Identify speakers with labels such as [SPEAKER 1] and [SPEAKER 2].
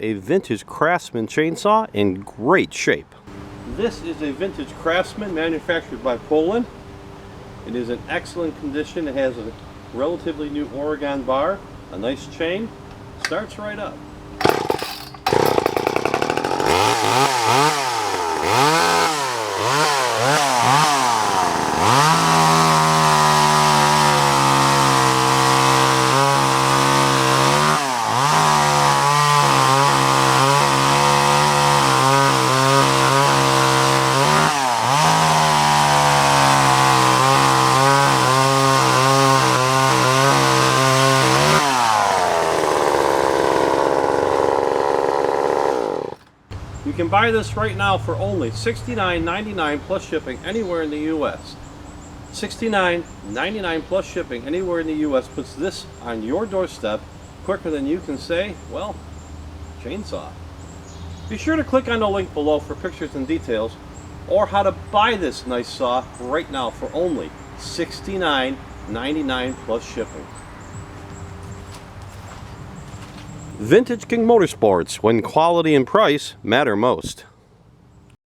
[SPEAKER 1] a vintage Craftsman chainsaw in great shape. This is a vintage Craftsman manufactured by Poulan. It is in excellent condition. It has a relatively new Oregon bar, a nice chain, starts right up. You can buy this right now for only $69.99 plus shipping anywhere in the U.S. $69.99 plus shipping anywhere in the U.S. puts this on your doorstep quicker than you can say, well, chainsaw. Be sure to click on the link below for pictures and details, or how to buy this nice saw right now for only $69.99 plus shipping. Vintage King Motorsports, when quality and price matter most.